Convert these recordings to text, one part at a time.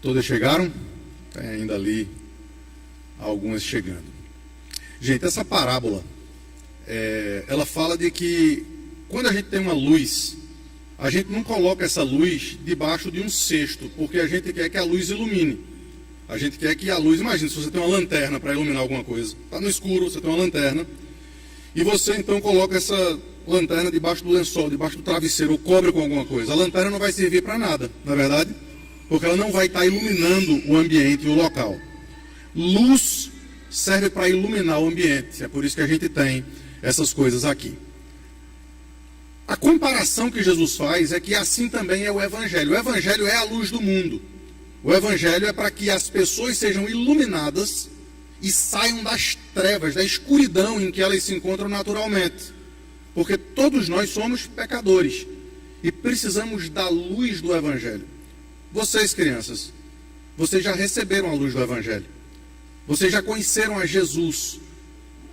Todas chegaram? Tem ainda ali algumas chegando. Gente, essa parábola, ela fala de que quando a gente tem uma luz, a gente não coloca essa luz debaixo de um cesto, porque a gente quer que a luz ilumine. A gente quer que a luz, imagina, se você tem uma lanterna para iluminar alguma coisa, está no escuro, você tem uma lanterna, e você então coloca essa lanterna debaixo do lençol, debaixo do travesseiro, ou cobre com alguma coisa. A lanterna não vai servir para nada, na verdade, porque ela não vai estar iluminando o ambiente e o local. Luz serve para iluminar o ambiente, é por isso que a gente tem essas coisas aqui. A comparação que Jesus faz é que assim também é o Evangelho. O Evangelho é a luz do mundo. O Evangelho é para que as pessoas sejam iluminadas e saiam das trevas, da escuridão em que elas se encontram naturalmente. Porque todos nós somos pecadores e precisamos da luz do Evangelho. Vocês, crianças, vocês já receberam a luz do Evangelho. Vocês já conheceram a Jesus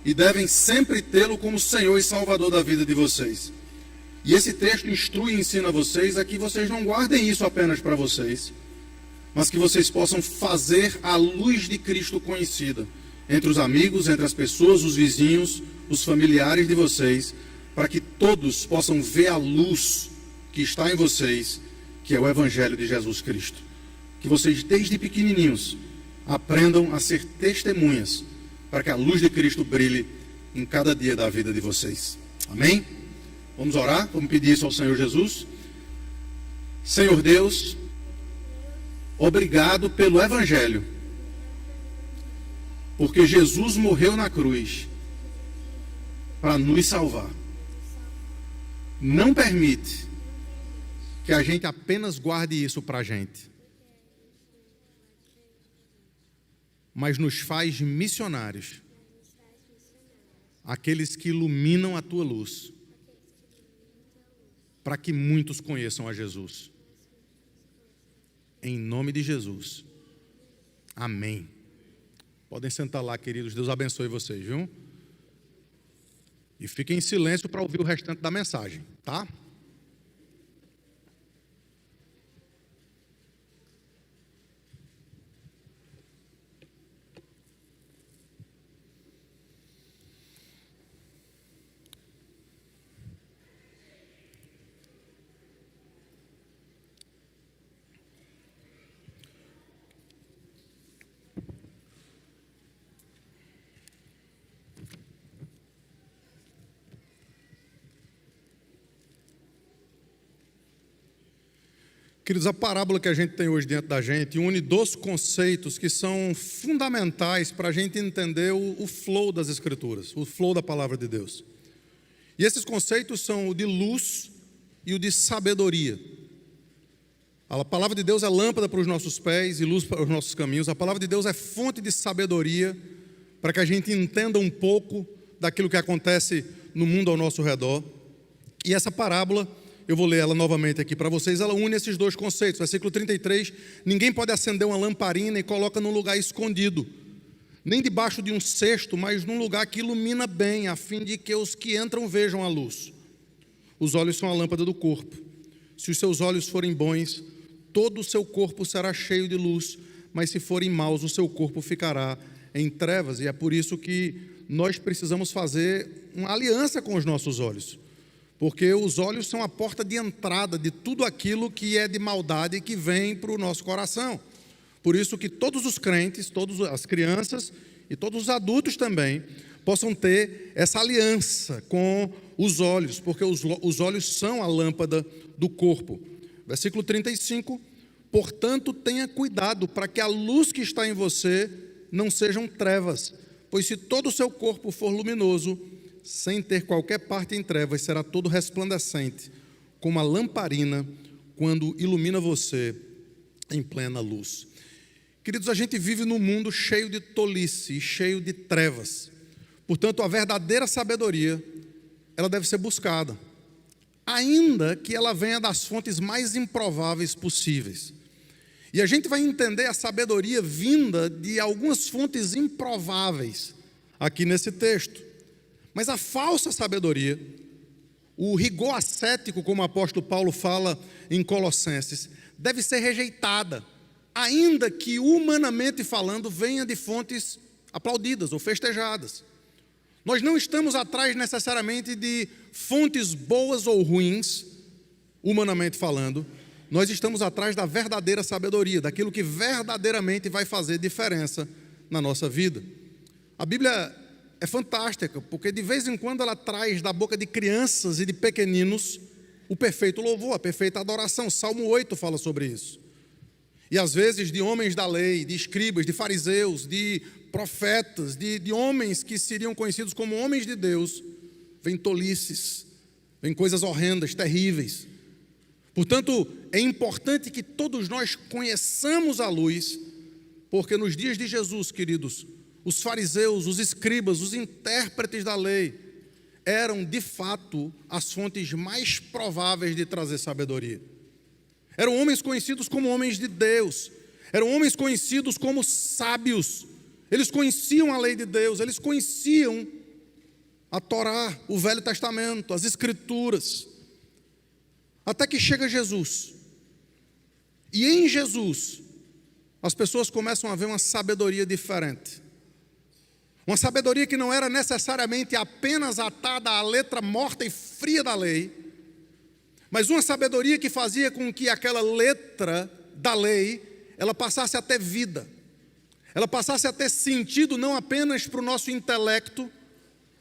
e devem sempre tê-lo como Senhor e Salvador da vida de vocês. E esse texto instrui e ensina vocês a que vocês não guardem isso apenas para vocês, mas que vocês possam fazer a luz de Cristo conhecida entre os amigos, entre as pessoas, os vizinhos, os familiares de vocês, para que todos possam ver a luz que está em vocês, que é o Evangelho de Jesus Cristo. Que vocês, desde pequenininhos, aprendam a ser testemunhas, para que a luz de Cristo brilhe em cada dia da vida de vocês. Amém? Vamos orar, vamos pedir isso ao Senhor Jesus. Senhor Deus, obrigado pelo Evangelho, porque Jesus morreu na cruz para nos salvar. Não permite que a gente apenas guarde isso para a gente, mas nos faz missionários, aqueles que iluminam a tua luz, para que muitos conheçam a Jesus. Em nome de Jesus. Amém. Podem sentar lá, queridos. Deus abençoe vocês, viu? E fiquem em silêncio para ouvir o restante da mensagem, tá? Queridos, a parábola que a gente tem hoje dentro da gente une dois conceitos que são fundamentais para a gente entender o flow das Escrituras, o flow da palavra de Deus. E esses conceitos são o de luz e o de sabedoria. A palavra de Deus é lâmpada para os nossos pés e luz para os nossos caminhos. A palavra de Deus é fonte de sabedoria para que a gente entenda um pouco daquilo que acontece no mundo ao nosso redor. E essa parábola, eu vou ler ela novamente aqui para vocês, ela une esses dois conceitos. Versículo 33, ninguém pode acender uma lamparina e coloca num lugar escondido, nem debaixo de um cesto, mas num lugar que ilumina bem, a fim de que os que entram vejam a luz. Os olhos são a lâmpada do corpo. Se os seus olhos forem bons, todo o seu corpo será cheio de luz, mas se forem maus, o seu corpo ficará em trevas. E é por isso que nós precisamos fazer uma aliança com os nossos olhos. Porque os olhos são a porta de entrada de tudo aquilo que é de maldade e que vem para o nosso coração. Por isso que todos os crentes, todas as crianças e todos os adultos também possam ter essa aliança com os olhos, porque os olhos são a lâmpada do corpo. Versículo 35, portanto tenha cuidado para que a luz que está em você não sejam trevas, pois se todo o seu corpo for luminoso, sem ter qualquer parte em trevas, será todo resplandecente, como a lamparina, quando ilumina você em plena luz. Queridos, a gente vive num mundo cheio de tolice e cheio de trevas. Portanto, a verdadeira sabedoria, ela deve ser buscada, ainda que ela venha das fontes mais improváveis possíveis. E a gente vai entender a sabedoria vinda de algumas fontes improváveis aqui nesse texto. Mas a falsa sabedoria, o rigor ascético, como o apóstolo Paulo fala em Colossenses, deve ser rejeitada. ainda que humanamente falando venha de fontes aplaudidas ou festejadas. Nós não estamos atrás necessariamente de fontes boas ou ruins, humanamente falando. Nós estamos atrás da verdadeira sabedoria, daquilo que verdadeiramente vai fazer diferença na nossa vida. A Bíblia é fantástica, porque de vez em quando ela traz da boca de crianças e de pequeninos o perfeito louvor, a perfeita adoração. Salmo 8 fala sobre isso. E às vezes de homens da lei, de escribas, de fariseus, de profetas, de homens que seriam conhecidos como homens de Deus, vem tolices, vem coisas horrendas, terríveis. Portanto, é importante que todos nós conheçamos a luz, porque nos dias de Jesus, queridos, os fariseus, os escribas, os intérpretes da lei, eram de fato as fontes mais prováveis de trazer sabedoria. Eram homens conhecidos como homens de Deus, eram homens conhecidos como sábios. Eles conheciam a lei de Deus, eles conheciam a Torá, o Velho Testamento, as Escrituras. Até que chega Jesus. E em Jesus, as pessoas começam a ver uma sabedoria diferente. Uma sabedoria que não era necessariamente apenas atada à letra morta e fria da lei, mas uma sabedoria que fazia com que aquela letra da lei, ela passasse a ter vida. Ela passasse a ter sentido não apenas para o nosso intelecto,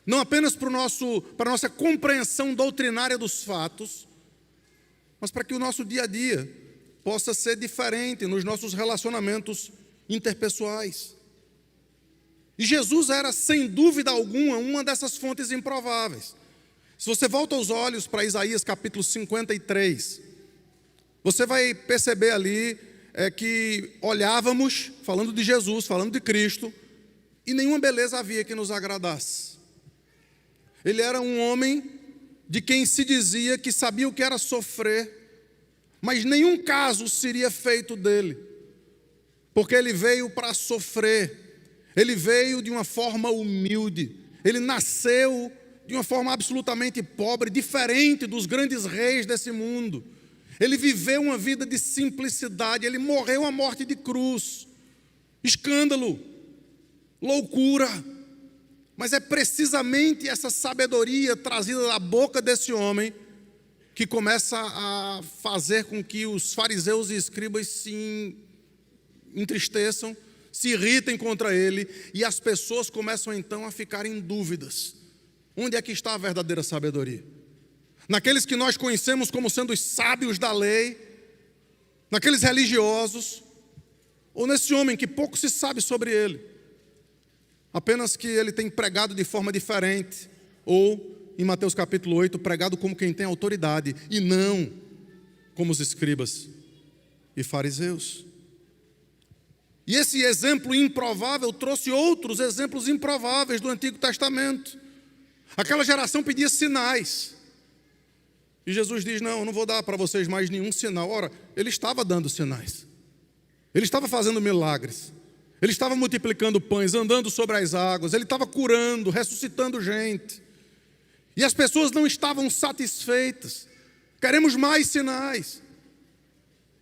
não apenas para a nossa compreensão doutrinária dos fatos, mas para que o nosso dia a dia possa ser diferente nos nossos relacionamentos interpessoais. E Jesus era, sem dúvida alguma, uma dessas fontes improváveis. Se você volta os olhos para Isaías capítulo 53, você vai perceber ali que olhávamos, falando de Jesus, falando de Cristo, e nenhuma beleza havia que nos agradasse. Ele era um homem de quem se dizia que sabia o que era sofrer, mas nenhum caso seria feito dele, porque ele veio para sofrer, ele veio de uma forma humilde, ele nasceu de uma forma absolutamente pobre, diferente dos grandes reis desse mundo. Ele viveu uma vida de simplicidade, ele morreu a morte de cruz, escândalo, loucura. Mas é precisamente essa sabedoria trazida da boca desse homem que começa a fazer com que os fariseus e escribas se entristeçam, se irritem contra ele, e as pessoas começam então a ficar em dúvidas. Onde é que está a verdadeira sabedoria? Naqueles que nós conhecemos como sendo os sábios da lei, naqueles religiosos, ou nesse homem que pouco se sabe sobre ele, apenas que ele tem pregado de forma diferente, ou, em Mateus capítulo 8, pregado como quem tem autoridade, e não como os escribas e fariseus. E esse exemplo improvável trouxe outros exemplos improváveis do Antigo Testamento. Aquela geração pedia sinais, e Jesus diz: não, eu não vou dar para vocês mais nenhum sinal. Ora, ele estava dando sinais, ele estava fazendo milagres, ele estava multiplicando pães, andando sobre as águas, ele estava curando, ressuscitando gente, e as pessoas não estavam satisfeitas. Queremos mais sinais.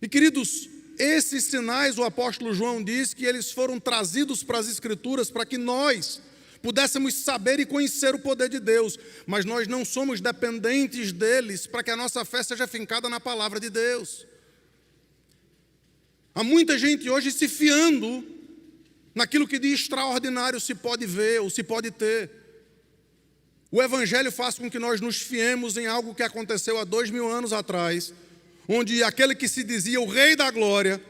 E queridos, esses sinais, o apóstolo João diz que eles foram trazidos para as Escrituras para que nós pudéssemos saber e conhecer o poder de Deus, mas nós não somos dependentes deles para que a nossa fé seja fincada na palavra de Deus. Há muita gente hoje se fiando naquilo que de extraordinário se pode ver ou se pode ter. O Evangelho faz com que nós nos fiemos em algo que aconteceu há 2000 anos atrás, onde aquele que se dizia o Rei da Glória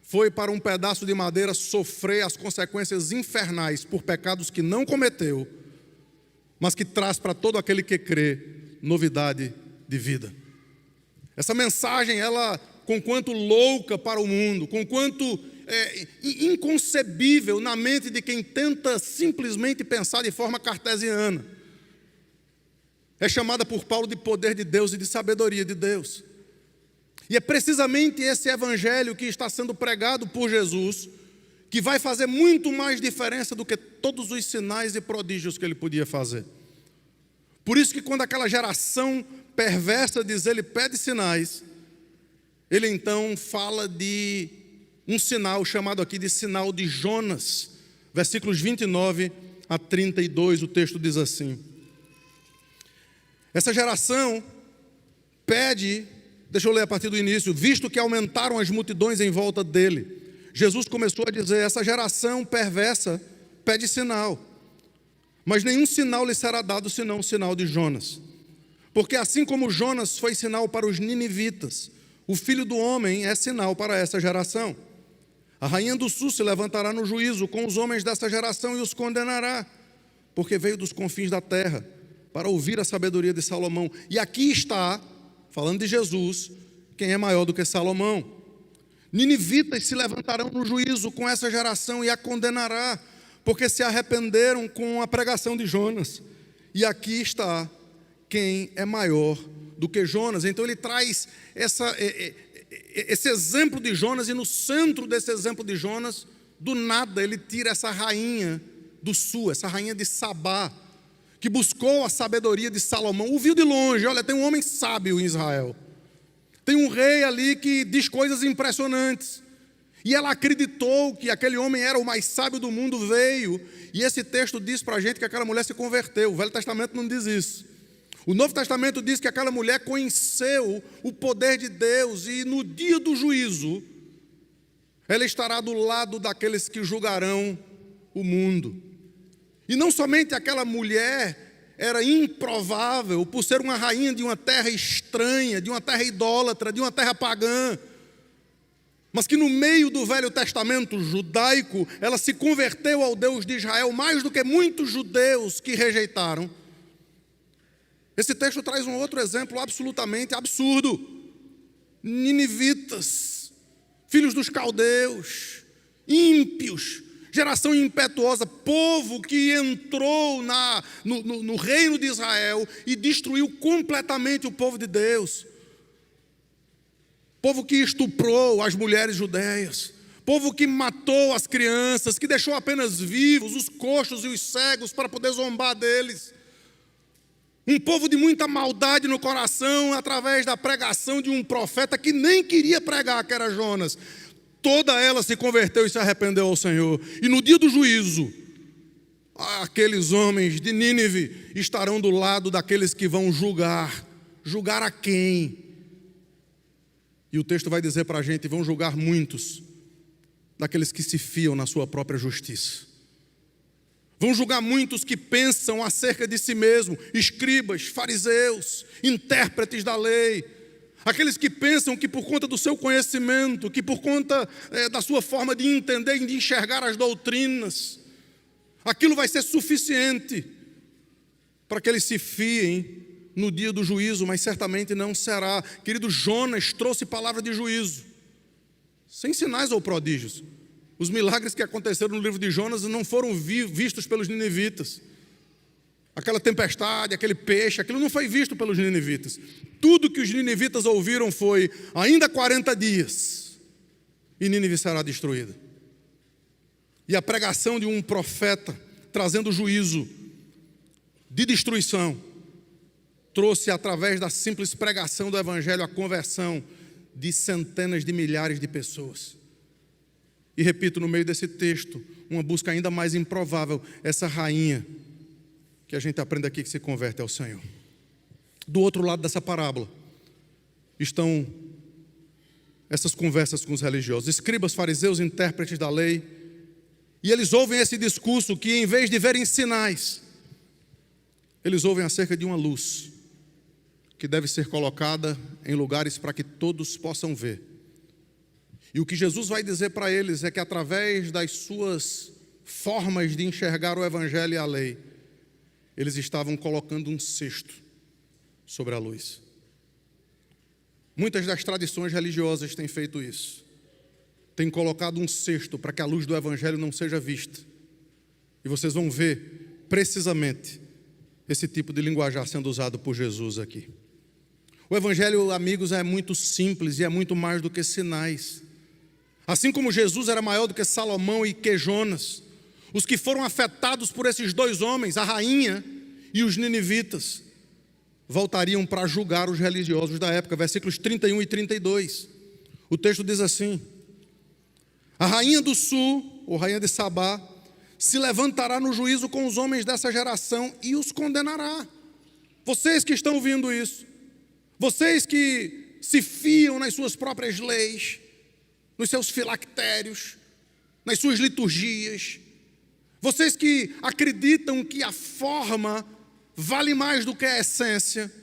foi para um pedaço de madeira sofrer as consequências infernais por pecados que não cometeu, mas que traz para todo aquele que crê novidade de vida. Essa mensagem, ela, conquanto louca para o mundo, conquanto inconcebível na mente de quem tenta simplesmente pensar de forma cartesiana, é chamada por Paulo de poder de Deus e de sabedoria de Deus. E é precisamente esse evangelho que está sendo pregado por Jesus que vai fazer muito mais diferença do que todos os sinais e prodígios que ele podia fazer. Por isso que quando aquela geração perversa diz ele pede sinais, ele então fala de um sinal chamado aqui de sinal de Jonas. Versículos 29 a 32, o texto diz assim: essa geração pede, deixa eu ler a partir do início, visto que aumentaram as multidões em volta dele. Jesus começou a dizer: essa geração perversa pede sinal, mas nenhum sinal lhe será dado senão o sinal de Jonas. Porque assim como Jonas foi sinal para os ninivitas, o Filho do Homem é sinal para essa geração. A rainha do sul se levantará no juízo com os homens dessa geração e os condenará, porque veio dos confins da terra para ouvir a sabedoria de Salomão. E aqui está, falando de Jesus, quem é maior do que Salomão. Ninivitas se levantarão no juízo com essa geração e a condenará, porque se arrependeram com a pregação de Jonas. E aqui está quem é maior do que Jonas. Então ele traz esse exemplo de Jonas, e no centro desse exemplo de Jonas, do nada ele tira essa rainha do sul, essa rainha de Sabá, que buscou a sabedoria de Salomão, ouviu de longe: olha, tem um homem sábio em Israel, tem um rei ali que diz coisas impressionantes, e ela acreditou que aquele homem era o mais sábio do mundo, veio, e esse texto diz para a gente que aquela mulher se converteu. O Velho Testamento não diz isso. O Novo Testamento diz que aquela mulher conheceu o poder de Deus, e no dia do juízo, ela estará do lado daqueles que julgarão o mundo. E não somente aquela mulher era improvável por ser uma rainha de uma terra estranha, de uma terra idólatra, de uma terra pagã, mas que no meio do Velho Testamento judaico, ela se converteu ao Deus de Israel mais do que muitos judeus que rejeitaram. Esse texto traz um outro exemplo absolutamente absurdo. Ninivitas, filhos dos caldeus, ímpios, geração impetuosa, povo que entrou no reino de Israel e destruiu completamente o povo de Deus. Povo que estuprou as mulheres judeias, povo que matou as crianças, que deixou apenas vivos os coxos e os cegos para poder zombar deles. Um povo de muita maldade no coração, através da pregação de um profeta que nem queria pregar, que era Jonas. Toda ela se converteu e se arrependeu ao Senhor. E no dia do juízo, aqueles homens de Nínive estarão do lado daqueles que vão julgar. Julgar a quem? E o texto vai dizer para a gente: vão julgar muitos daqueles que se fiam na sua própria justiça. Vão julgar muitos que pensam acerca de si mesmo, escribas, fariseus, intérpretes da lei, aqueles que pensam que por conta do seu conhecimento, que por conta da sua forma de entender e de enxergar as doutrinas, aquilo vai ser suficiente para que eles se fiem no dia do juízo, mas certamente não será. Querido, Jonas trouxe palavra de juízo, sem sinais ou prodígios. Os milagres que aconteceram no livro de Jonas não foram vistos pelos ninivitas. Aquela tempestade, aquele peixe, aquilo não foi visto pelos ninivitas. Tudo que os ninivitas ouviram foi: ainda 40 dias e Nínive será destruída. E a pregação de um profeta trazendo juízo de destruição trouxe, através da simples pregação do evangelho, a conversão de centenas de milhares de pessoas. E repito, no meio desse texto, uma busca ainda mais improvável, essa rainha que a gente aprende aqui que se converte ao Senhor. Do outro lado dessa parábola estão essas conversas com os religiosos, escribas, fariseus, intérpretes da lei, e eles ouvem esse discurso que, em vez de verem sinais, eles ouvem acerca de uma luz que deve ser colocada em lugares para que todos possam ver. E o que Jesus vai dizer para eles é que, através das suas formas de enxergar o evangelho e a lei, eles estavam colocando um cesto sobre a luz. Muitas das tradições religiosas têm feito isso. Têm colocado um cesto para que a luz do evangelho não seja vista. E vocês vão ver precisamente esse tipo de linguajar sendo usado por Jesus aqui. O evangelho, amigos, é muito simples e é muito mais do que sinais. Assim como Jesus era maior do que Salomão e que Jonas, os que foram afetados por esses dois homens, a rainha e os ninivitas, voltariam para julgar os religiosos da época. Versículos 31 e 32. O texto diz assim: A rainha do sul, ou rainha de Sabá, se levantará no juízo com os homens dessa geração e os condenará. Vocês que estão ouvindo isso, vocês que se fiam nas suas próprias leis, nos seus filactérios, nas suas liturgias, vocês que acreditam que a forma vale mais do que a essência,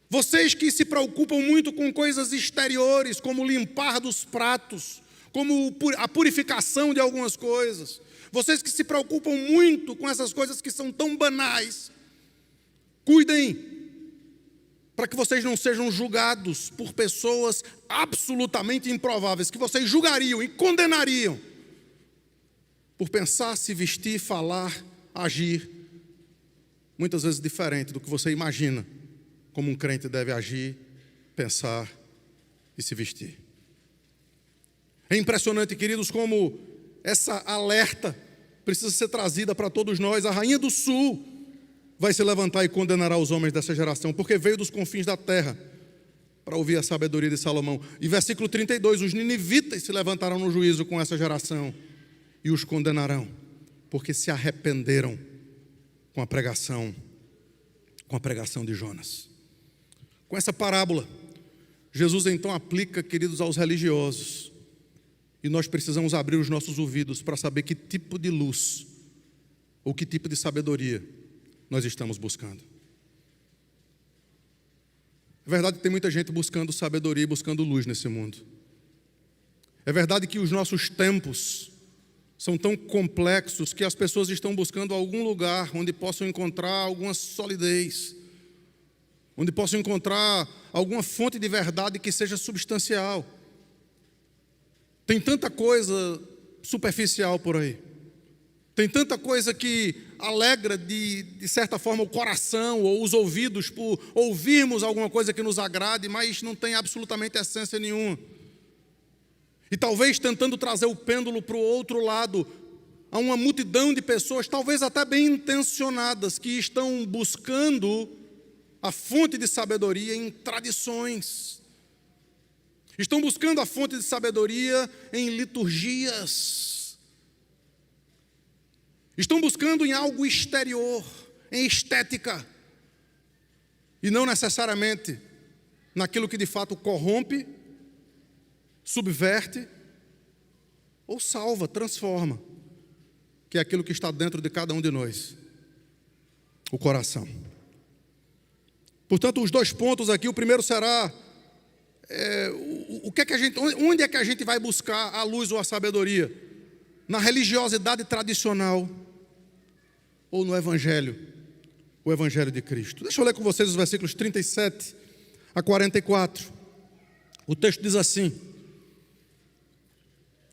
vocês que se preocupam muito com coisas exteriores, como limpar dos pratos, como a purificação de algumas coisas, vocês que se preocupam muito com essas coisas que são tão banais, cuidem para que vocês não sejam julgados por pessoas absolutamente improváveis, que vocês julgariam e condenariam por pensar, se vestir, falar, agir, muitas vezes diferente do que você imagina como um crente deve agir, pensar e se vestir. É impressionante, queridos, como essa alerta precisa ser trazida para todos nós. A rainha do sul vai se levantar e condenará os homens dessa geração, porque veio dos confins da terra para ouvir a sabedoria de Salomão. E versículo 32, os ninivitas se levantarão no juízo com essa geração e os condenarão, porque se arrependeram com a pregação de Jonas. Com essa parábola, Jesus então aplica, queridos, aos religiosos. E nós precisamos abrir os nossos ouvidos para saber que tipo de luz ou que tipo de sabedoria nós estamos buscando. É verdade que tem muita gente buscando sabedoria e buscando luz nesse mundo. É verdade que os nossos tempos são tão complexos que as pessoas estão buscando algum lugar onde possam encontrar alguma solidez, onde possam encontrar alguma fonte de verdade que seja substancial. Tem tanta coisa superficial por aí. Tem tanta coisa que alegra de certa forma o coração ou os ouvidos por ouvirmos alguma coisa que nos agrade, mas não tem absolutamente essência nenhuma. E talvez tentando trazer o pêndulo para o outro lado, há uma multidão de pessoas, talvez até bem intencionadas, que estão buscando a fonte de sabedoria em tradições. Estão buscando a fonte de sabedoria em liturgias. Estão buscando em algo exterior, em estética. E não necessariamente naquilo que de fato corrompe, subverte ou salva, transforma, que é aquilo que está dentro de cada um de nós, o coração. Portanto, os dois pontos aqui, o primeiro será onde é que a gente vai buscar a luz ou a sabedoria? Na religiosidade tradicional ou no Evangelho, o Evangelho de Cristo? Deixa eu ler com vocês os versículos 37 a 44. O texto diz assim: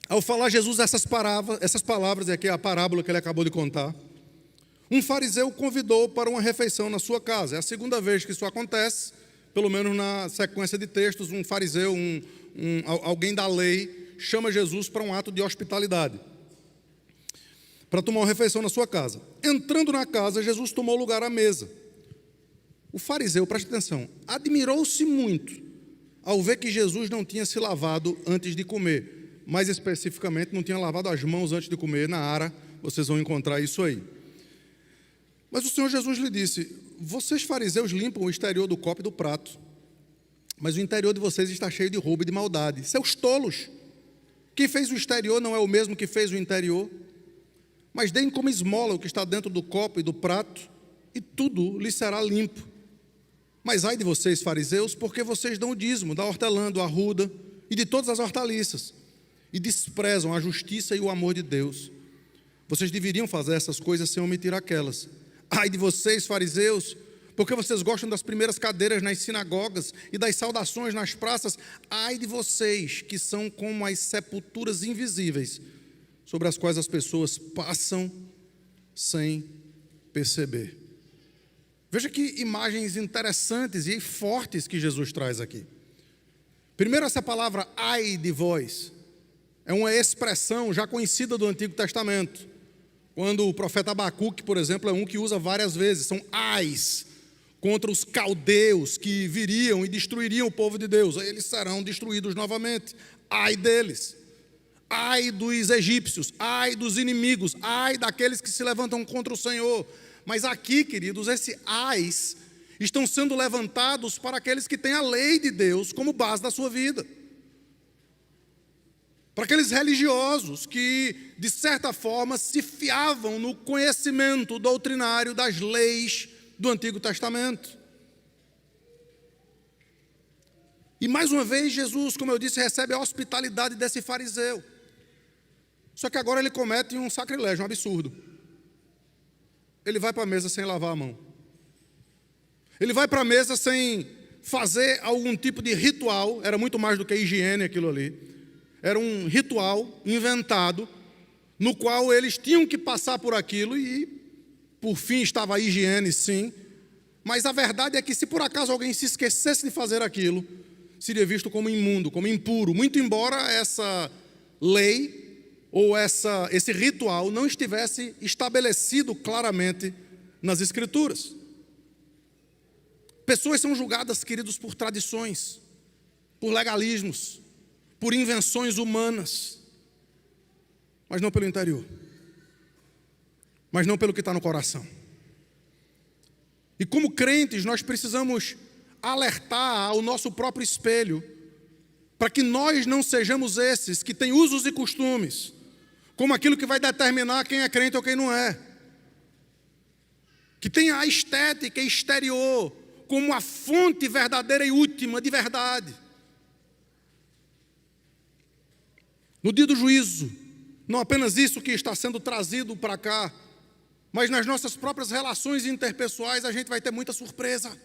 ao falar Jesus essas palavras, e aqui é a parábola que ele acabou de contar, um fariseu o convidou para uma refeição na sua casa. É a segunda vez que isso acontece, pelo menos na sequência de textos. Um fariseu, alguém da lei, chama Jesus para um ato de hospitalidade, para tomar uma refeição na sua casa. Entrando na casa, Jesus tomou lugar à mesa. O fariseu, preste atenção, admirou-se muito ao ver que Jesus não tinha se lavado antes de comer. Mais especificamente, não tinha lavado as mãos antes de comer. Na Ara, vocês vão encontrar isso aí. Mas o Senhor Jesus lhe disse: vocês fariseus limpam o exterior do copo e do prato, mas o interior de vocês está cheio de roubo e de maldade. Seus tolos! Quem fez o exterior não é o mesmo que fez o interior? Mas deem como esmola o que está dentro do copo e do prato, e tudo lhe será limpo. Mas ai de vocês, fariseus, porque vocês dão o dízimo da hortelã, do arruda e de todas as hortaliças, e desprezam a justiça e o amor de Deus. Vocês deveriam fazer essas coisas sem omitir aquelas. Ai de vocês, fariseus, porque vocês gostam das primeiras cadeiras nas sinagogas e das saudações nas praças. Ai de vocês, que são como as sepulturas invisíveis, sobre as quais as pessoas passam sem perceber. Veja que imagens interessantes e fortes que Jesus traz aqui. Primeiro, essa palavra ai de vós é uma expressão já conhecida do Antigo Testamento. Quando o profeta Abacuque, por exemplo, é um que usa várias vezes. São ais contra os caldeus que viriam e destruiriam o povo de Deus. Eles serão destruídos novamente. Ai deles. Ai dos egípcios, ai dos inimigos, ai daqueles que se levantam contra o Senhor. Mas aqui, queridos, esse ais estão sendo levantados para aqueles que têm a lei de Deus como base da sua vida. Para aqueles religiosos que, de certa forma, se fiavam no conhecimento doutrinário das leis do Antigo Testamento. E mais uma vez, Jesus, como eu disse, recebe a hospitalidade desse fariseu. Só que agora ele comete um sacrilégio, um absurdo. Ele vai para a mesa sem lavar a mão. Ele vai para a mesa sem fazer algum tipo de ritual, era muito mais do que higiene aquilo ali. Era um ritual inventado, no qual eles tinham que passar por aquilo e, por fim, estava a higiene, sim. Mas a verdade é que, se por acaso alguém se esquecesse de fazer aquilo, seria visto como imundo, como impuro, muito embora essa lei ou esse ritual não estivesse estabelecido claramente nas Escrituras. Pessoas são julgadas, queridos, por tradições, por legalismos, por invenções humanas, mas não pelo interior, mas não pelo que está no coração. E como crentes, nós precisamos alertar ao nosso próprio espelho, para que nós não sejamos esses que têm usos e costumes, como aquilo que vai determinar quem é crente ou quem não é, que tem a estética exterior como a fonte verdadeira e última de verdade. No dia do juízo, não apenas isso que está sendo trazido para cá, mas nas nossas próprias relações interpessoais a gente vai ter muita surpresa.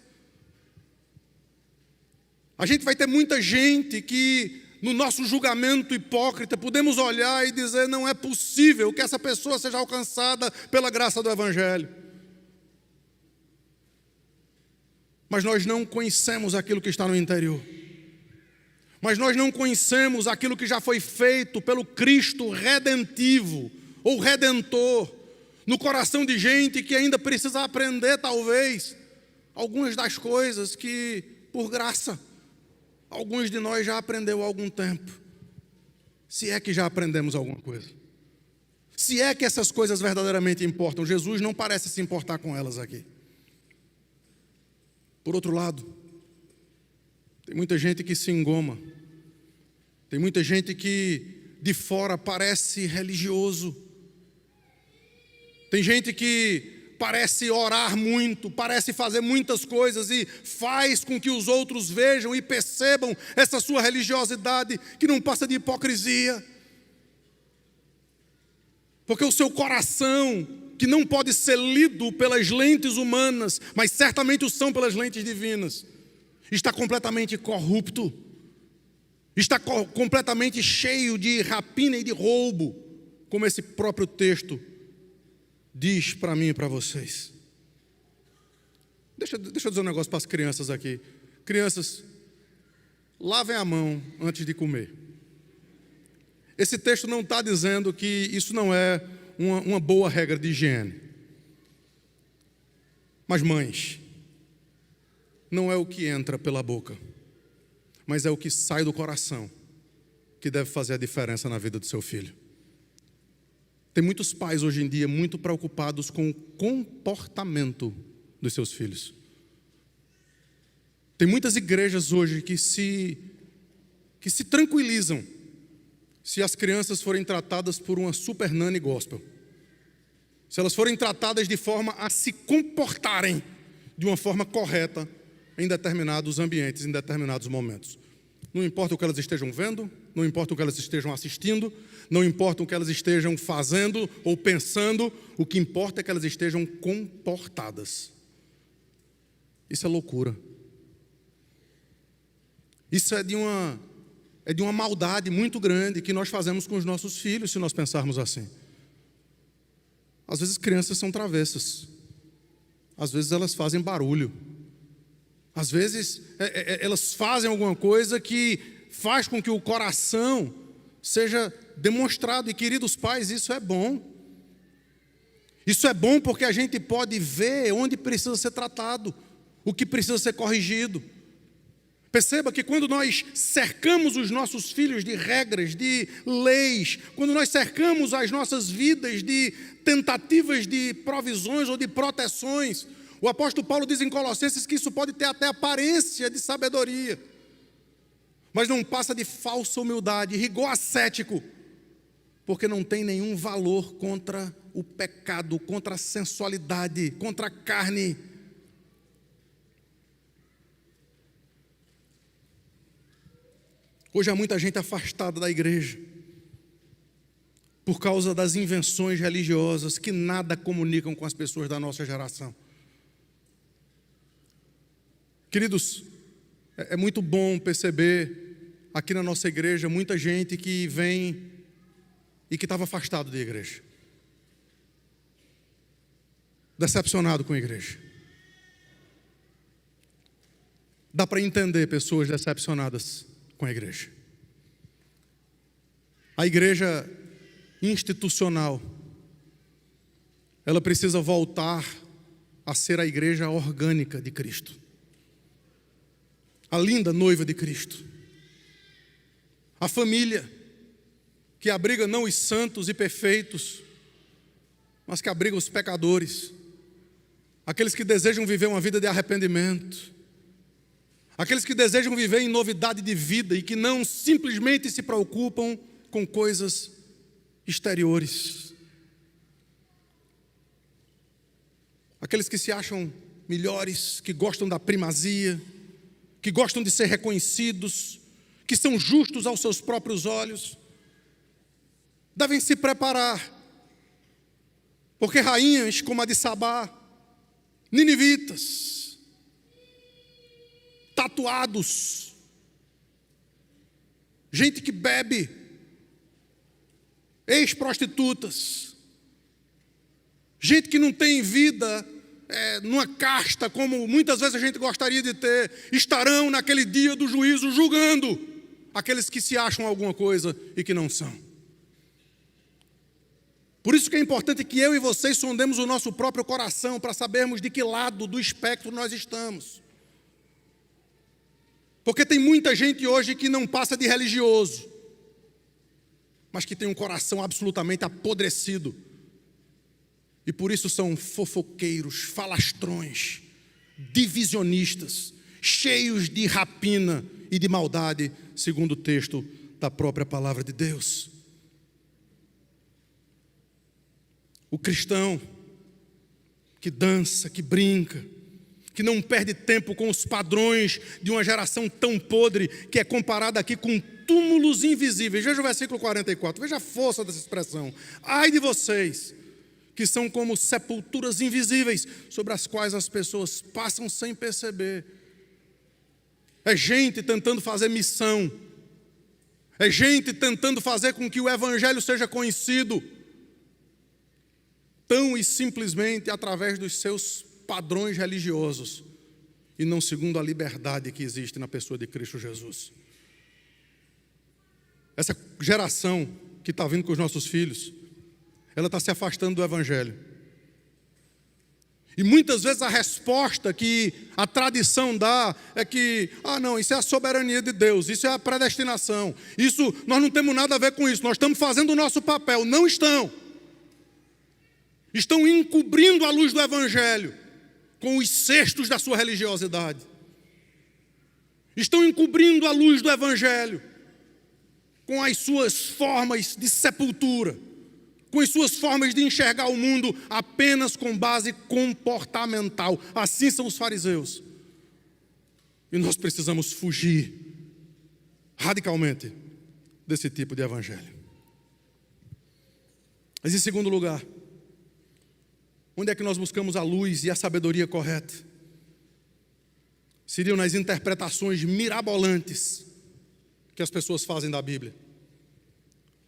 A gente vai ter muita gente que, no nosso julgamento hipócrita, podemos olhar e dizer: não é possível que essa pessoa seja alcançada pela graça do Evangelho. Mas nós não conhecemos aquilo que está no interior. Mas nós não conhecemos aquilo que já foi feito pelo Cristo redentivo, ou redentor, no coração de gente que ainda precisa aprender, talvez, algumas das coisas que, por graça, alguns de nós já aprendeu há algum tempo. Se é que já aprendemos alguma coisa. Se é que essas coisas verdadeiramente importam. Jesus não parece se importar com elas aqui. Por outro lado, tem muita gente que se engoma. Tem muita gente que de fora parece religioso. Tem gente que parece orar muito, parece fazer muitas coisas e faz com que os outros vejam e percebam essa sua religiosidade que não passa de hipocrisia. Porque o seu coração, que não pode ser lido pelas lentes humanas, mas certamente o são pelas lentes divinas, está completamente corrupto, está completamente cheio de rapina e de roubo, como esse próprio texto diz para mim e para vocês. Deixa eu dizer um negócio para as crianças aqui. Crianças, lavem a mão antes de comer. Esse texto não está dizendo que isso não é uma boa regra de higiene. Mas mães, não é o que entra pela boca, mas é o que sai do coração que deve fazer a diferença na vida do seu filho. Tem muitos pais hoje em dia muito preocupados com o comportamento dos seus filhos. Tem muitas igrejas hoje que se tranquilizam se as crianças forem tratadas por uma super nani gospel. Se elas forem tratadas de forma a se comportarem de uma forma correta em determinados ambientes, em determinados momentos. Não importa o que elas estejam vendo, não importa o que elas estejam assistindo, não importa o que elas estejam fazendo ou pensando, o que importa é que elas estejam comportadas. Isso é loucura. Isso é de uma maldade muito grande que nós fazemos com os nossos filhos, se nós pensarmos assim. Às vezes crianças são travessas, às vezes elas fazem barulho, às vezes elas fazem alguma coisa que faz com que o coração seja demonstrado. E, queridos pais, isso é bom. Isso é bom porque a gente pode ver onde precisa ser tratado, o que precisa ser corrigido. Perceba que quando nós cercamos os nossos filhos de regras, de leis, quando nós cercamos as nossas vidas de tentativas de provisões ou de proteções, o apóstolo Paulo diz em Colossenses que isso pode ter até aparência de sabedoria, mas não passa de falsa humildade, rigor ascético, porque não tem nenhum valor contra o pecado, contra a sensualidade, contra a carne. Hoje há muita gente afastada da igreja por causa das invenções religiosas que nada comunicam com as pessoas da nossa geração. Queridos, é muito bom perceber aqui na nossa igreja muita gente que vem e que estava afastado da igreja, decepcionado com a igreja. Dá para entender pessoas decepcionadas com a igreja. A igreja institucional, ela precisa voltar a ser a igreja orgânica de Cristo, a linda noiva de Cristo, a família que abriga não os santos e perfeitos, mas que abriga os pecadores, aqueles que desejam viver uma vida de arrependimento, aqueles que desejam viver em novidade de vida e que não simplesmente se preocupam com coisas exteriores. Aqueles que se acham melhores, que gostam da primazia, que gostam de ser reconhecidos, que são justos aos seus próprios olhos, devem se preparar, porque rainhas como a de Sabá, ninivitas, tatuados, gente que bebe, ex-prostitutas, gente que não tem vida numa casta como muitas vezes a gente gostaria de ter, estarão naquele dia do juízo julgando aqueles que se acham alguma coisa e que não são. Por isso que é importante que eu e vocês sondemos o nosso próprio coração para sabermos de que lado do espectro nós estamos. Porque tem muita gente hoje que não passa de religioso, mas que tem um coração absolutamente apodrecido. E por isso são fofoqueiros, falastrões, divisionistas, cheios de rapina e de maldade, segundo o texto da própria palavra de Deus. O cristão que dança, que brinca, que não perde tempo com os padrões de uma geração tão podre, que é comparada aqui com túmulos invisíveis. Veja o versículo 44, veja a força dessa expressão. Ai de vocês, que são como sepulturas invisíveis, sobre as quais as pessoas passam sem perceber. É gente tentando fazer missão, é gente tentando fazer com que o evangelho seja conhecido, tão e simplesmente através dos seus padrões religiosos, e não segundo a liberdade que existe na pessoa de Cristo Jesus. Essa geração que está vindo com os nossos filhos, ela está se afastando do evangelho. E muitas vezes a resposta que a tradição dá é que, não, isso é a soberania de Deus, isso é a predestinação, isso, nós não temos nada a ver com isso, nós estamos fazendo o nosso papel. Não estão. Estão encobrindo a luz do evangelho com os cestos da sua religiosidade. Estão encobrindo a luz do evangelho com as suas formas de sepultura, com as suas formas de enxergar o mundo apenas com base comportamental. Assim são os fariseus. E nós precisamos fugir radicalmente desse tipo de evangelho. Mas em segundo lugar, onde é que nós buscamos a luz e a sabedoria correta? Seriam nas interpretações mirabolantes que as pessoas fazem da Bíblia,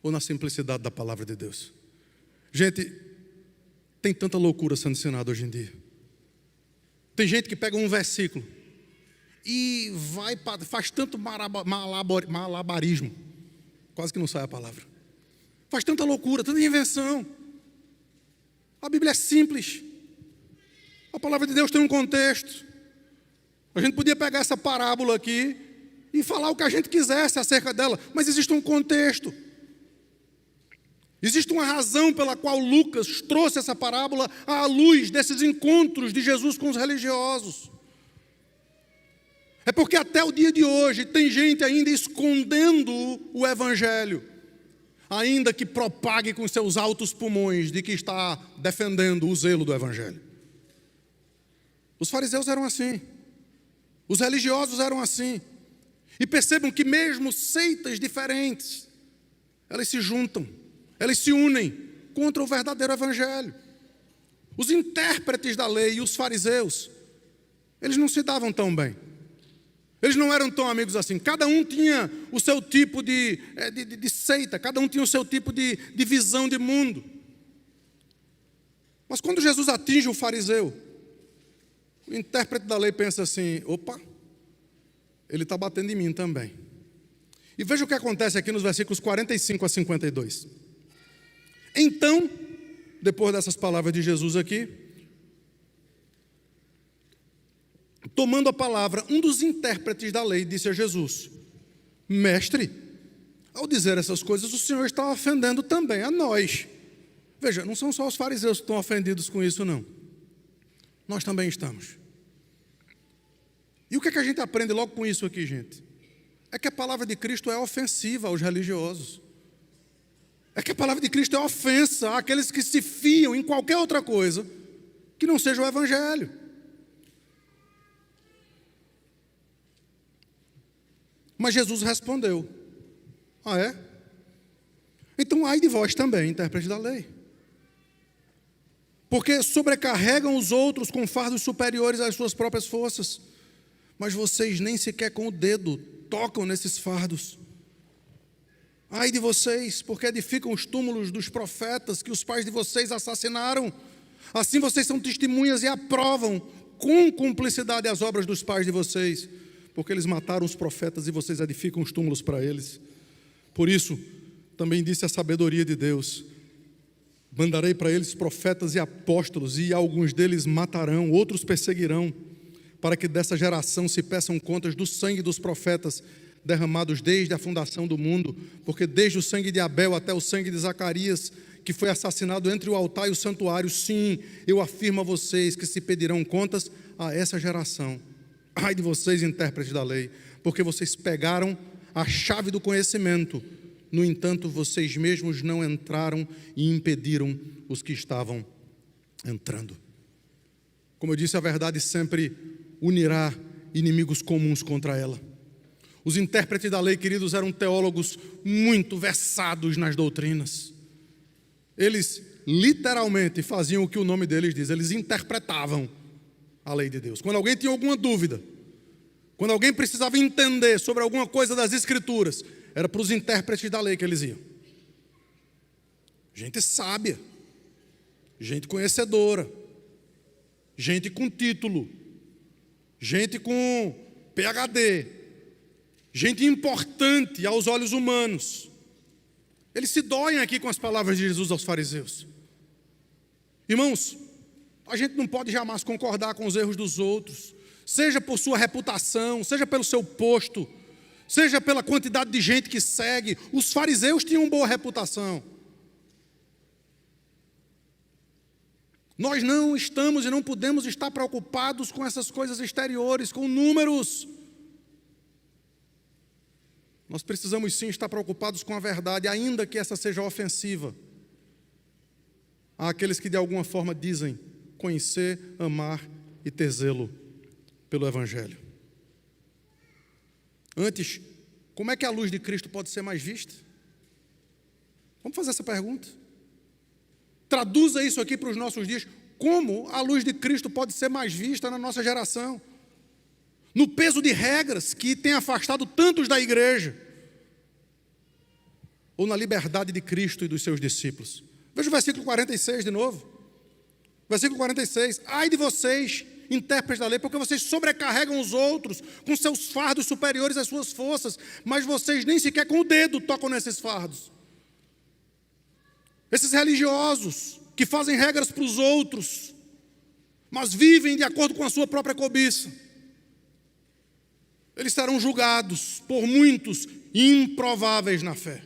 ou na simplicidade da palavra de Deus. Gente, tem tanta loucura sendo ensinada hoje em dia. Tem gente que pega um versículo e faz tanto malabarismo, quase que não sai a palavra. Faz tanta loucura, tanta invenção. A Bíblia é simples. A palavra de Deus tem um contexto. A gente podia pegar essa parábola aqui e falar o que a gente quisesse acerca dela, mas existe um contexto. Existe uma razão pela qual Lucas trouxe essa parábola à luz desses encontros de Jesus com os religiosos. É porque até o dia de hoje tem gente ainda escondendo o Evangelho, ainda que propague com seus altos pulmões de que está defendendo o zelo do Evangelho. Os fariseus eram assim, os religiosos eram assim. E percebam que mesmo seitas diferentes, elas se juntam, elas se unem contra o verdadeiro Evangelho. Os intérpretes da lei e os fariseus, eles não se davam tão bem. Eles não eram tão amigos assim. Cada um tinha o seu tipo de seita, cada um tinha o seu tipo de visão de mundo. Mas quando Jesus atinge o fariseu, o intérprete da lei pensa assim: opa, ele está batendo em mim também. E veja o que acontece aqui nos versículos 45 a 52. Então, depois dessas palavras de Jesus aqui, tomando a palavra, um dos intérpretes da lei disse a Jesus: mestre, ao dizer essas coisas, o Senhor está ofendendo também a nós. Veja, não são só os fariseus que estão ofendidos com isso, não. Nós também estamos. E o que é que a gente aprende logo com isso aqui, gente? É que a palavra de Cristo é ofensiva aos religiosos. É que a palavra de Cristo é ofensa àqueles que se fiam em qualquer outra coisa que não seja o Evangelho. Mas Jesus respondeu: ah, é? Então ai de vós também, intérpretes da lei, porque sobrecarregam os outros com fardos superiores às suas próprias forças, mas vocês nem sequer com o dedo tocam nesses fardos. Ai de vocês, porque edificam os túmulos dos profetas que os pais de vocês assassinaram. Assim vocês são testemunhas e aprovam com cumplicidade as obras dos pais de vocês, porque eles mataram os profetas e vocês edificam os túmulos para eles. Por isso, também disse a sabedoria de Deus: mandarei para eles profetas e apóstolos, e alguns deles matarão, outros perseguirão, para que dessa geração se peçam contas do sangue dos profetas derramados desde a fundação do mundo, porque desde o sangue de Abel até o sangue de Zacarias, que foi assassinado entre o altar e o santuário, sim, eu afirmo a vocês que se pedirão contas a essa geração. Ai de vocês, intérpretes da lei, porque vocês pegaram a chave do conhecimento, no entanto, vocês mesmos não entraram e impediram os que estavam entrando. Como eu disse, a verdade sempre unirá inimigos comuns contra ela. Os intérpretes da lei, queridos, eram teólogos muito versados nas doutrinas. Eles literalmente faziam o que o nome deles diz, eles interpretavam a lei de Deus. Quando alguém tinha alguma dúvida, quando alguém precisava entender sobre alguma coisa das Escrituras, era para os intérpretes da lei que eles iam. Gente sábia, gente conhecedora, gente com título, gente com PhD, gente importante aos olhos humanos. Eles se doem aqui com as palavras de Jesus aos fariseus. Irmãos, a gente não pode jamais concordar com os erros dos outros, seja por sua reputação, seja pelo seu posto, seja pela quantidade de gente que segue. Os fariseus tinham boa reputação. Nós não estamos e não podemos estar preocupados com essas coisas exteriores, com números. Nós precisamos sim estar preocupados com a verdade, ainda que essa seja ofensiva àqueles que de alguma forma dizem conhecer, amar e ter zelo pelo Evangelho. Antes, como é que a luz de Cristo pode ser mais vista? Vamos fazer essa pergunta. Traduza isso aqui para os nossos dias. Como a luz de Cristo pode ser mais vista na nossa geração? No peso de regras que tem afastado tantos da igreja, ou na liberdade de Cristo e dos seus discípulos? Veja o versículo 46 de novo. Versículo 46. Ai de vocês, intérpretes da lei, porque vocês sobrecarregam os outros com seus fardos superiores às suas forças, mas vocês nem sequer com o dedo tocam nesses fardos. Esses religiosos que fazem regras para os outros, mas vivem de acordo com a sua própria cobiça. Eles serão julgados por muitos improváveis na fé.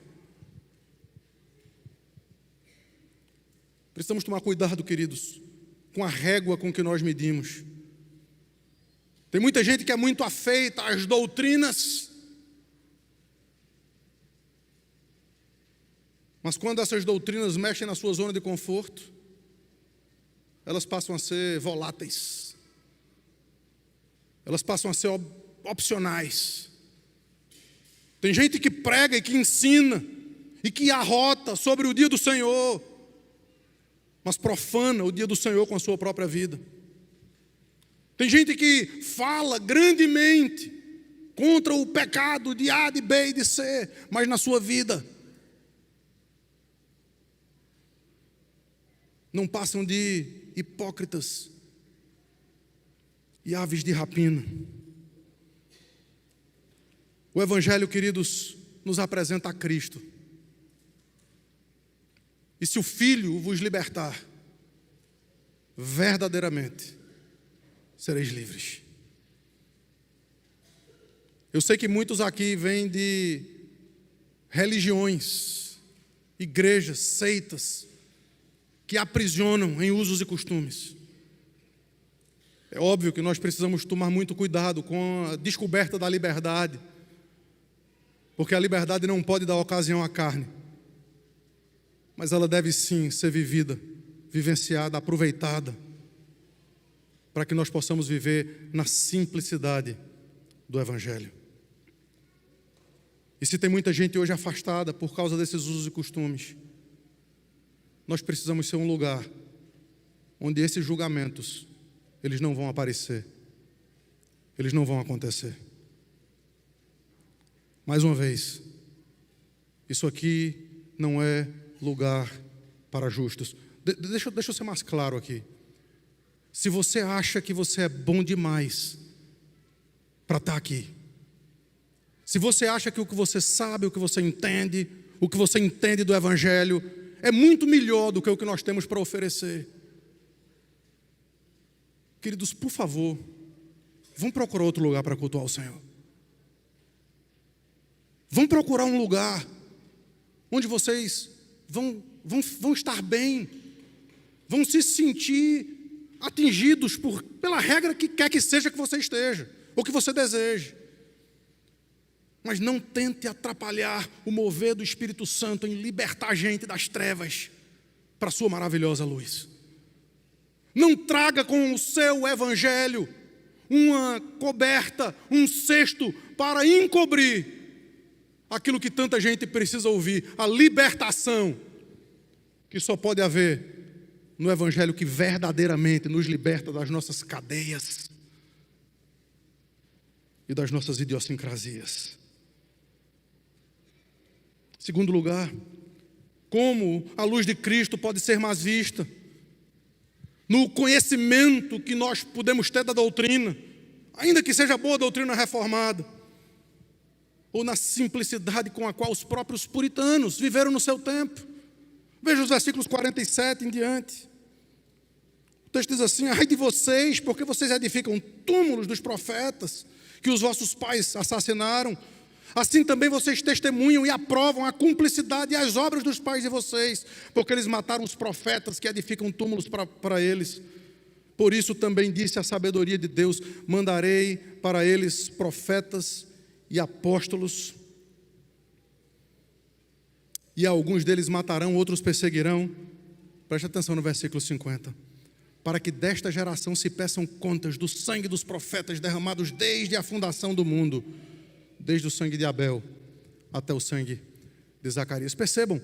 Precisamos tomar cuidado, queridos, com a régua com que nós medimos. Tem muita gente que é muito afeita às doutrinas, mas quando essas doutrinas mexem na sua zona de conforto, elas passam a ser voláteis, elas passam a ser opcionais. Tem gente que prega e que ensina e que arrota sobre o dia do Senhor, mas profana o dia do Senhor com a sua própria vida. Tem gente que fala grandemente contra o pecado de A, de B e de C, mas na sua vida não passam de hipócritas e aves de rapina. O Evangelho, queridos, nos apresenta a Cristo. E se o Filho vos libertar, verdadeiramente sereis livres. Eu sei que muitos aqui vêm de religiões, igrejas, seitas, que aprisionam em usos e costumes. É óbvio que nós precisamos tomar muito cuidado com a descoberta da liberdade, porque a liberdade não pode dar ocasião à carne, mas ela deve sim ser vivida, vivenciada, aproveitada, para que nós possamos viver na simplicidade do Evangelho. E se tem muita gente hoje afastada por causa desses usos e costumes, nós precisamos ser um lugar onde esses julgamentos, eles não vão aparecer, eles não vão acontecer. Mais uma vez, isso aqui não é lugar para justos. Deixa eu ser mais claro aqui. Se você acha que você é bom demais para estar aqui, se você acha que o que você sabe, o que você entende do Evangelho é muito melhor do que o que nós temos para oferecer, queridos, por favor, vamos procurar outro lugar para cultuar o Senhor. Vamos procurar um lugar onde vocês vão estar bem, vão se sentir atingidos pela regra que quer que seja que você esteja, ou que você deseje. Mas não tente atrapalhar o mover do Espírito Santo em libertar a gente das trevas para a sua maravilhosa luz. Não traga com o seu Evangelho uma coberta, um cesto para encobrir aquilo que tanta gente precisa ouvir, a libertação que só pode haver no Evangelho que verdadeiramente nos liberta das nossas cadeias e das nossas idiosincrasias. Segundo lugar, como a luz de Cristo pode ser mais vista? No conhecimento que nós podemos ter da doutrina, ainda que seja boa a doutrina reformada, ou na simplicidade com a qual os próprios puritanos viveram no seu tempo. Veja os versículos 47 em diante. O texto diz assim: ai de vocês, porque vocês edificam túmulos dos profetas que os vossos pais assassinaram. Assim também vocês testemunham e aprovam a cumplicidade e as obras dos pais de vocês, porque eles mataram os profetas que edificam túmulos para eles. Por isso também disse a sabedoria de Deus: mandarei para eles profetas e apóstolos, e alguns deles matarão, outros perseguirão. Preste atenção no versículo 50. Para que desta geração se peçam contas do sangue dos profetas derramados desde a fundação do mundo, desde o sangue de Abel até o sangue de Zacarias. Percebam,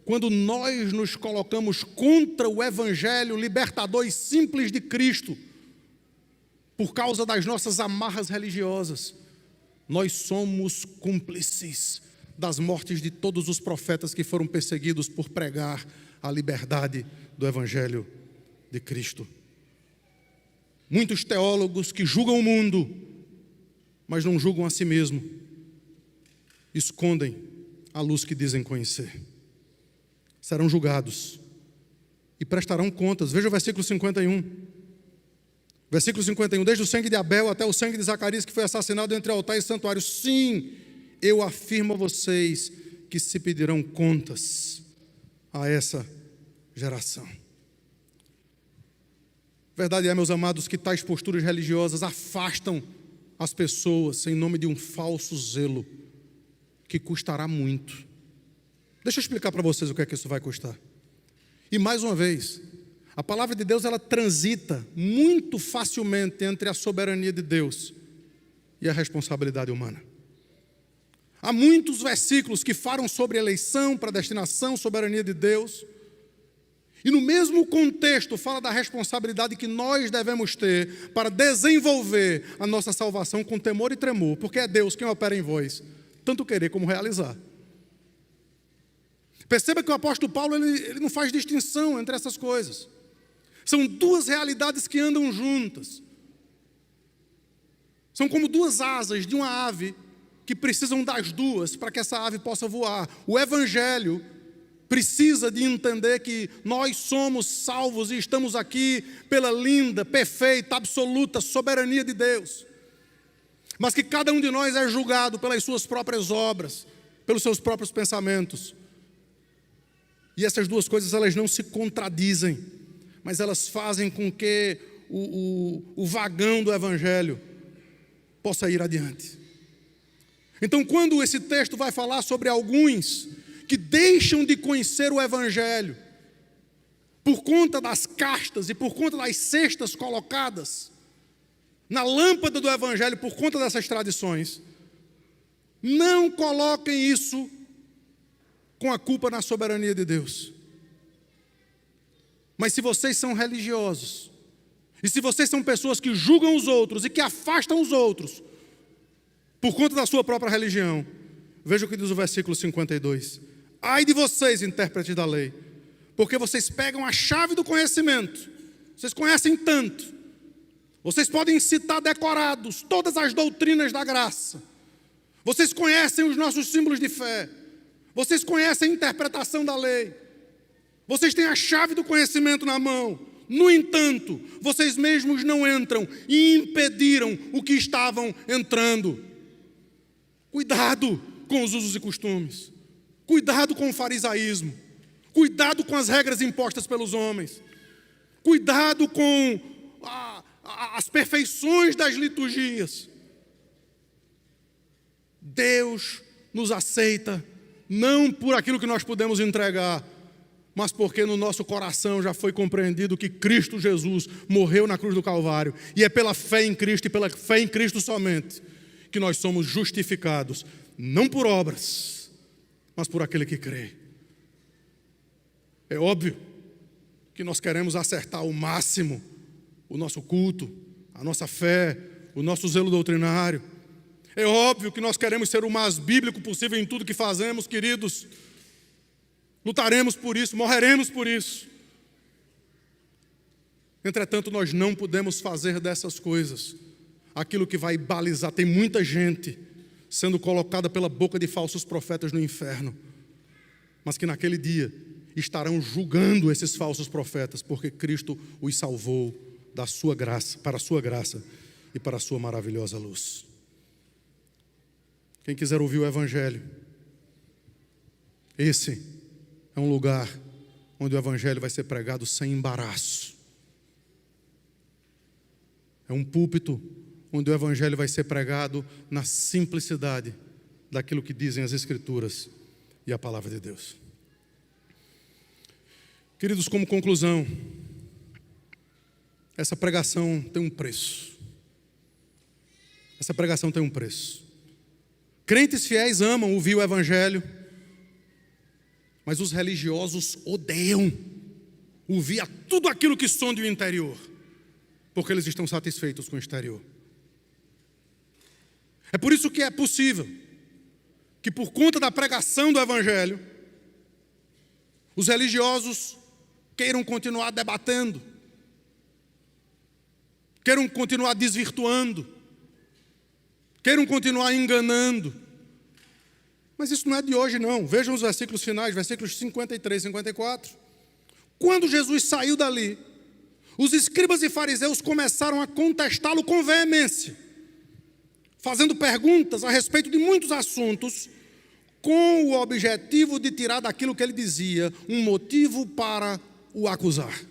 quando nós nos colocamos contra o Evangelho libertador e simples de Cristo, por causa das nossas amarras religiosas, nós somos cúmplices das mortes de todos os profetas que foram perseguidos por pregar a liberdade do Evangelho de Cristo. Muitos teólogos que julgam o mundo, mas não julgam a si mesmo, escondem a luz que dizem conhecer. Serão julgados e prestarão contas. Veja o versículo 51. Versículo 51, desde o sangue de Abel até o sangue de Zacarias, que foi assassinado entre altar e santuário. Sim, eu afirmo a vocês que se pedirão contas a essa geração. Verdade é, meus amados, que tais posturas religiosas afastam as pessoas em nome de um falso zelo que custará muito. Deixa eu explicar para vocês o que é que isso vai custar. E mais uma vez, a palavra de Deus, ela transita muito facilmente entre a soberania de Deus e a responsabilidade humana. Há muitos versículos que falam sobre eleição, predestinação, soberania de Deus. E no mesmo contexto fala da responsabilidade que nós devemos ter para desenvolver a nossa salvação com temor e tremor, porque é Deus quem opera em vós, tanto querer como realizar. Perceba que o apóstolo Paulo ele não faz distinção entre essas coisas. São duas realidades que andam juntas. São como duas asas de uma ave que precisam das duas para que essa ave possa voar. O evangelho precisa de entender que nós somos salvos e estamos aqui pela linda, perfeita, absoluta soberania de Deus. Mas que cada um de nós é julgado pelas suas próprias obras, pelos seus próprios pensamentos. E essas duas coisas, elas não se contradizem, mas elas fazem com que o vagão do evangelho possa ir adiante. Então, quando esse texto vai falar sobre alguns que deixam de conhecer o evangelho por conta das castas e por conta das cestas colocadas na lâmpada do evangelho por conta dessas tradições, não coloquem isso com a culpa na soberania de Deus. Mas se vocês são religiosos, e se vocês são pessoas que julgam os outros e que afastam os outros por conta da sua própria religião, veja o que diz o versículo 52. Ai de vocês, intérpretes da lei, porque vocês pegam a chave do conhecimento, vocês conhecem tanto, vocês podem citar decorados todas as doutrinas da graça, vocês conhecem os nossos símbolos de fé, vocês conhecem a interpretação da lei, vocês têm a chave do conhecimento na mão. No entanto, vocês mesmos não entram e impediram o que estavam entrando. Cuidado com os usos e costumes. Cuidado com o farisaísmo. Cuidado com as regras impostas pelos homens. Cuidado com as perfeições das liturgias. Deus nos aceita não por aquilo que nós podemos entregar, mas porque no nosso coração já foi compreendido que Cristo Jesus morreu na cruz do Calvário, e é pela fé em Cristo e pela fé em Cristo somente que nós somos justificados, não por obras, mas por aquele que crê. É óbvio que nós queremos acertar ao máximo o nosso culto, a nossa fé, o nosso zelo doutrinário. É óbvio que nós queremos ser o mais bíblico possível em tudo que fazemos, queridos. Lutaremos por isso, morreremos por isso. Entretanto, nós não podemos fazer dessas coisas aquilo que vai balizar. Tem muita gente sendo colocada pela boca de falsos profetas no inferno, mas que naquele dia estarão julgando esses falsos profetas, porque Cristo os salvou da sua graça, para a sua graça e para a sua maravilhosa luz. Quem quiser ouvir o evangelho, esse é um lugar onde o evangelho vai ser pregado sem embaraço. É um púlpito onde o evangelho vai ser pregado na simplicidade daquilo que dizem as Escrituras e a palavra de Deus. Queridos, como conclusão, essa pregação tem um preço. Essa pregação tem um preço. Crentes fiéis amam ouvir o evangelho, mas os religiosos odeiam ouvir tudo aquilo que sonde o interior, porque eles estão satisfeitos com o exterior. É por isso que é possível que, por conta da pregação do evangelho, os religiosos queiram continuar debatendo, queiram continuar desvirtuando, queiram continuar enganando. Mas isso não é de hoje, não. Vejam os versículos finais, versículos 53 e 54. Quando Jesus saiu dali, Os escribas e fariseus começaram a contestá-lo com veemência, fazendo perguntas a respeito de muitos assuntos, com o objetivo de tirar daquilo que ele dizia um motivo para o acusar.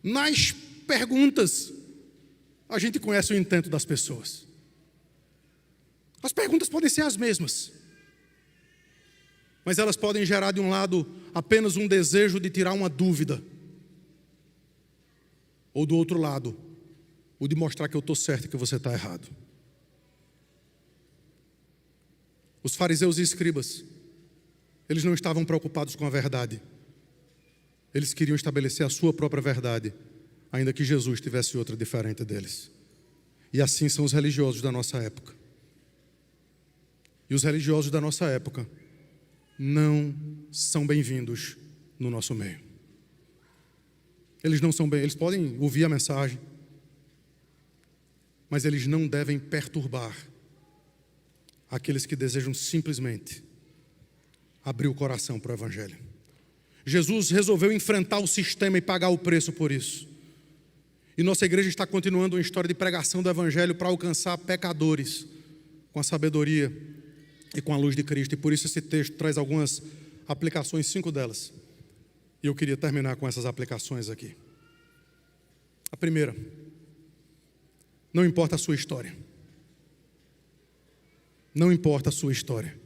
Nas perguntas, a gente conhece o intento das pessoas. As perguntas podem ser as mesmas, mas elas podem gerar de um lado apenas um desejo de tirar uma dúvida, ou do outro lado, o de mostrar que eu estou certo e que você está errado. Os fariseus e escribas, eles não estavam preocupados com a verdade. Eles queriam estabelecer a sua própria verdade, ainda que Jesus tivesse outra diferente deles. E assim são os religiosos da nossa época. E os religiosos da nossa época não são bem-vindos no nosso meio. Eles não são bem, eles podem ouvir a mensagem, mas eles não devem perturbar aqueles que desejam simplesmente abrir o coração para o Evangelho. Jesus resolveu enfrentar o sistema e pagar o preço por isso. E nossa igreja está continuando uma história de pregação do Evangelho para alcançar pecadores com a sabedoria e com a luz de Cristo. E por isso esse texto traz algumas aplicações, 5 delas. E eu queria terminar com essas aplicações aqui. A primeira: não importa a sua história. Não importa a sua história.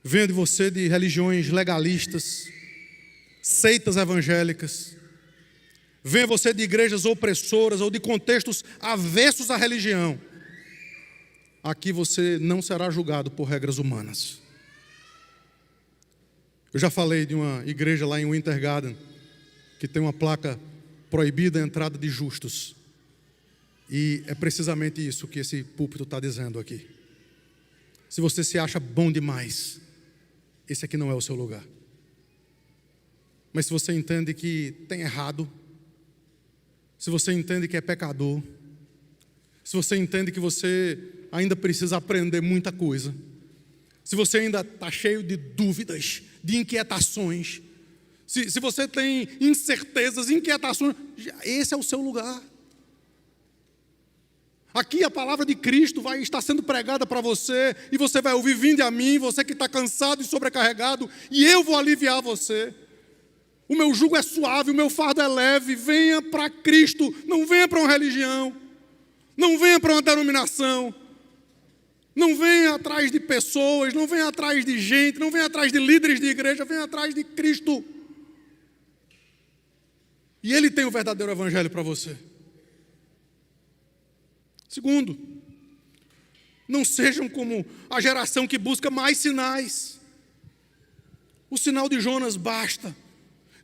Venha de você de religiões legalistas, seitas evangélicas. Venha você de igrejas opressoras ou de contextos avessos à religião. Aqui você não será julgado por regras humanas. Eu já falei de uma igreja lá em Winter Garden que tem uma placa proibida a entrada de justos. E é precisamente isso que esse púlpito está dizendo aqui. Se você se acha bom demais, esse aqui não é o seu lugar. Mas se você entende que tem errado, se você entende que é pecador, se você entende que você ainda precisa aprender muita coisa, se você ainda está cheio de dúvidas, de inquietações, se você tem incertezas, inquietações, esse é o seu lugar. Aqui a palavra de Cristo vai estar sendo pregada para você, e você vai ouvir: vinde a mim, você que está cansado e sobrecarregado, e eu vou aliviar você. O meu jugo é suave, o meu fardo é leve. Venha para Cristo, não venha para uma religião, não venha para uma denominação, não venha atrás de pessoas, não venha atrás de gente, não venha atrás de líderes de igreja, venha atrás de Cristo. E Ele tem o verdadeiro evangelho para você. Segundo, não sejam como a geração que busca mais sinais. O sinal de Jonas basta.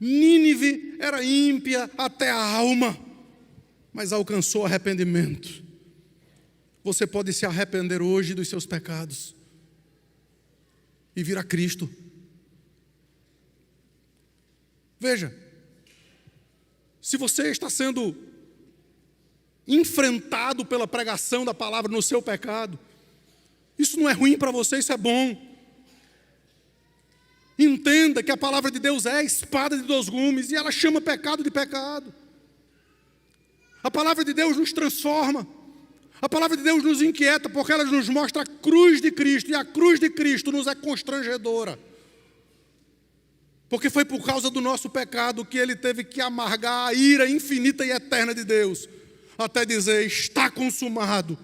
Nínive era ímpia até a alma, mas alcançou arrependimento. Você pode se arrepender hoje dos seus pecados e vir a Cristo. Veja, se você está sendo enfrentado pela pregação da palavra no seu pecado, isso não é ruim para você, isso é bom. Entenda que a palavra de Deus é a espada de 2 gumes, e ela chama pecado de pecado. A palavra de Deus nos transforma, a palavra de Deus nos inquieta, porque ela nos mostra a cruz de Cristo, e a cruz de Cristo nos é constrangedora, porque foi por causa do nosso pecado que Ele teve que amargar a ira infinita e eterna de Deus, até dizer: está consumado,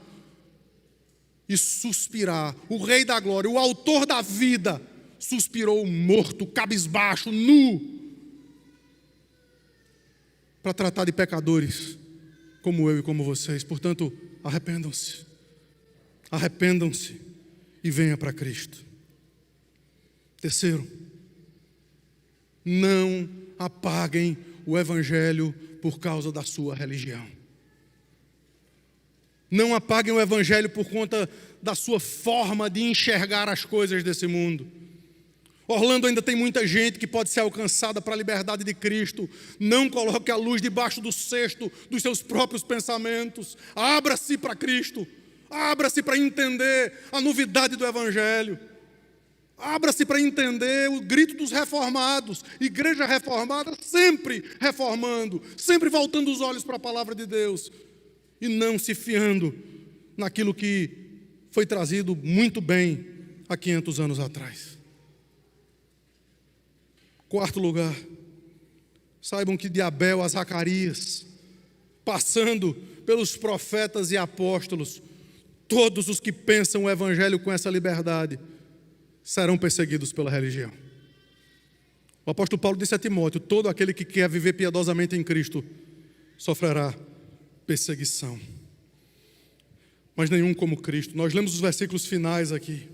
e suspirar. O Rei da Glória, o Autor da vida, suspirou morto, cabisbaixo, nu, para tratar de pecadores como eu e como vocês. Portanto, arrependam-se e venha para Cristo. Terceiro, não apaguem o evangelho por causa da sua religião. Não apaguem o evangelho por conta da sua forma de enxergar as coisas desse mundo. Orlando ainda tem muita gente que pode ser alcançada para a liberdade de Cristo. Não coloque a luz debaixo do cesto dos seus próprios pensamentos. Abra-se para Cristo. Abra-se para entender a novidade do Evangelho. Abra-se para entender o grito dos reformados. Igreja reformada sempre reformando, sempre voltando os olhos para a palavra de Deus e não se fiando naquilo que foi trazido muito bem há 500 anos atrás. Quarto lugar, saibam que de Abel a Zacarias, passando pelos profetas e apóstolos, todos os que pensam o evangelho com essa liberdade serão perseguidos pela religião. O apóstolo Paulo disse a Timóteo: todo aquele que quer viver piedosamente em Cristo sofrerá perseguição. Mas nenhum como Cristo. Nós lemos os versículos finais aqui,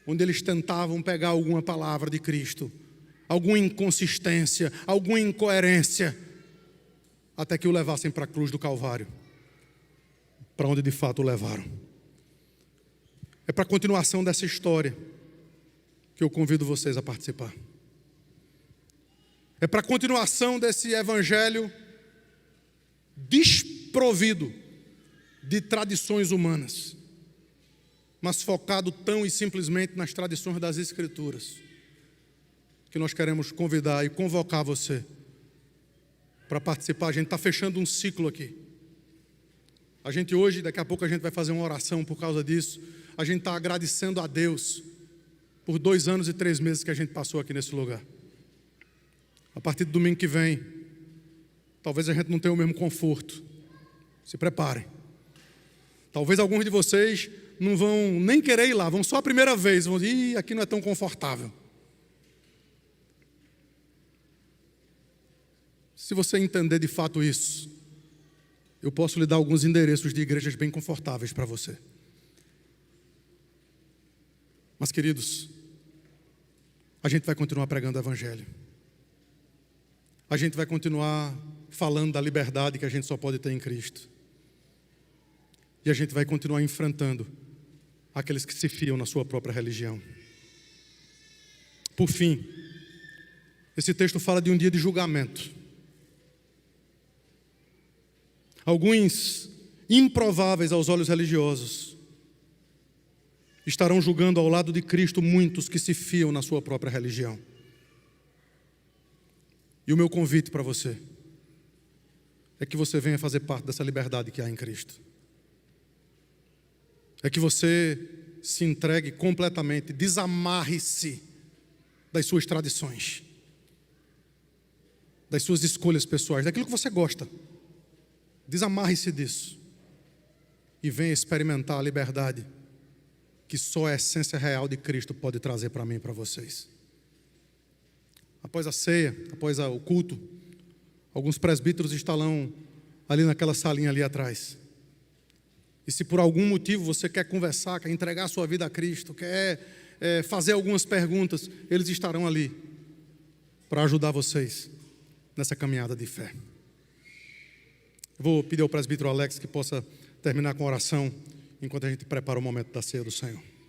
onde eles tentavam pegar alguma palavra de Cristo, alguma inconsistência, alguma incoerência, até que o levassem para a cruz do Calvário, para onde de fato o levaram. É para a continuação dessa história que eu convido vocês a participar. É para a continuação desse evangelho desprovido de tradições humanas, mas focado tão e simplesmente nas tradições das Escrituras, que nós queremos convidar e convocar você para participar. A gente está fechando um ciclo aqui. A gente hoje, daqui a pouco a gente vai fazer uma oração por causa disso. A gente está agradecendo a Deus por 2 anos e 3 meses que a gente passou aqui nesse lugar. A partir do domingo que vem, talvez a gente não tenha o mesmo conforto. Se preparem. Talvez alguns de vocês não vão nem querer ir lá, vão só a primeira vez, vão dizer: aqui não é tão confortável. Se você entender de fato isso, eu posso lhe dar alguns endereços de igrejas bem confortáveis para você. Mas, queridos, a gente vai continuar pregando o evangelho. A gente vai continuar falando da liberdade que a gente só pode ter em Cristo. E a gente vai continuar enfrentando aqueles que se fiam na sua própria religião. Por fim, esse texto fala de um dia de julgamento. Alguns improváveis aos olhos religiosos estarão julgando ao lado de Cristo muitos que se fiam na sua própria religião. E o meu convite para você é que você venha fazer parte dessa liberdade que há em Cristo. É que você se entregue completamente, desamarre-se das suas tradições, das suas escolhas pessoais, daquilo que você gosta. Desamarre-se disso e venha experimentar a liberdade que só a essência real de Cristo pode trazer para mim e para vocês. Após a ceia, após o culto, alguns presbíteros estarão ali naquela salinha ali atrás. E se por algum motivo você quer conversar, quer entregar a sua vida a Cristo, quer fazer algumas perguntas, eles estarão ali para ajudar vocês nessa caminhada de fé. Eu vou pedir ao presbítero Alex que possa terminar com a oração enquanto a gente prepara o momento da ceia do Senhor.